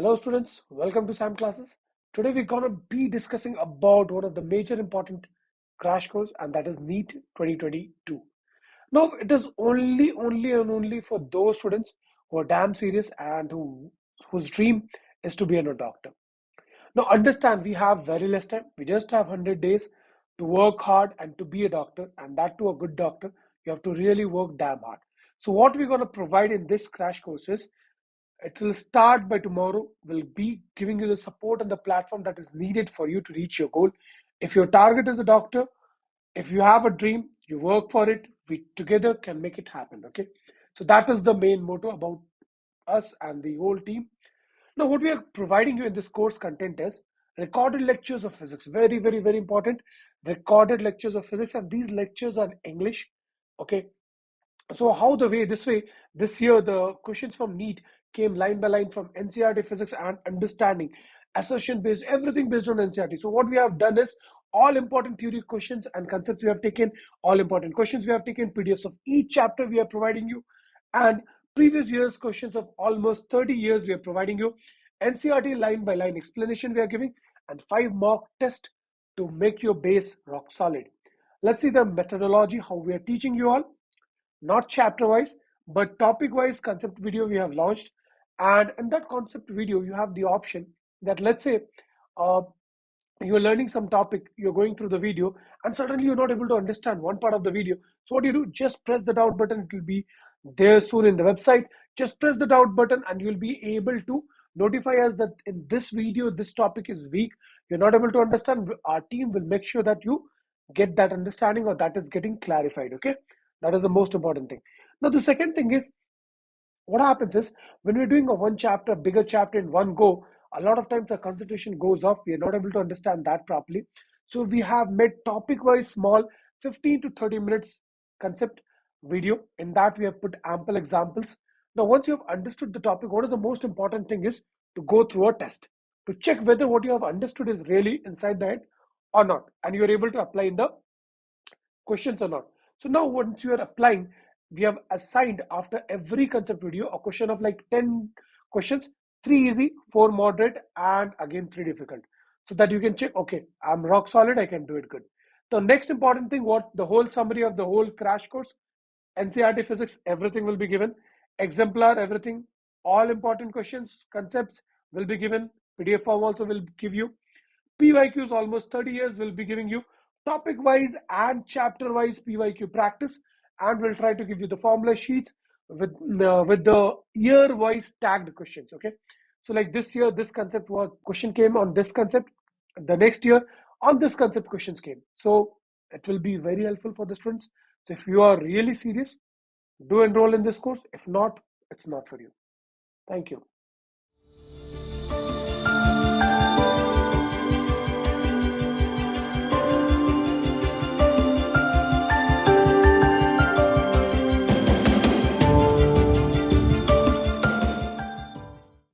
Hello students, welcome to SAM classes. Today we're going to be discussing about one of the major important crash course, and that is NEET 2022. Now it is only for those students who are damn serious and whose dream is to be a doctor. Now understand, we have very less time. We just have 100 days to work hard and to be a doctor, and that to a good doctor, you have to really work damn hard. So what we're going to provide in this crash course is, it will start by tomorrow. We'll be giving you the support and the platform that is needed for you to reach your goal. If your target is a doctor, if you have a dream, you work for it, we together can make it happen. Okay. So that is the main motto about us and the whole team. Now, what we are providing you in this course content is recorded lectures of physics. Very important. Recorded lectures of physics, and these lectures are in English. Okay. So how this year the questions from NEET came line by line from NCERT physics and understanding, assertion based, everything based on NCERT. So what we have done is all important theory questions and concepts we have taken, all important questions we have taken, PDFs of each chapter we are providing you, and previous year's questions of almost 30 years we are providing you, NCERT line by line explanation we are giving, and 5 mock tests to make your base rock solid. Let's see the methodology, how we are teaching you all, not chapter wise but topic wise concept video we have launched. And in that concept video you have the option that, let's say, uh, you're learning some topic, you're going through the video, and suddenly you're not able to understand one part of the video. So what do you do? Just press the doubt button. It will be there soon in the website. Just press the doubt button and you'll be able to notify us that in this video this topic is weak, you're not able to understand. Our team will make sure that you get that understanding, or that is getting clarified. Okay, that is the most important thing. Now the second thing is, what happens is, when we're doing a one chapter, bigger chapter in one go, a lot of times the concentration goes off. We are not able to understand that properly. So we have made topic wise small 15 to 30 minutes concept video. In that we have put ample examples. Now once you have understood the topic, what is the most important thing is to go through a test to check whether what you have understood is really inside the head or not, and you are able to apply in the questions or not. So now once you are applying, we have assigned after every concept video a question of like 10 questions, 3 easy, 4 moderate, and again 3 difficult, so that you can check, okay, I'm rock solid, I can do it good. The next important thing, what the whole summary of the whole crash course, NCERT physics, everything will be given, exemplar, everything, all important questions, concepts will be given, PDF form also will give you, PYQs almost 30 years will be giving you, topic wise and chapter wise PYQ practice, and we'll try to give you the formula sheets with the year wise tagged questions. Okay, so like this year this concept was question came on this concept, the next year on this concept questions came. So it will be very helpful for the students. So if you are really serious, do enroll in this course. If not, it's not for you. Thank you.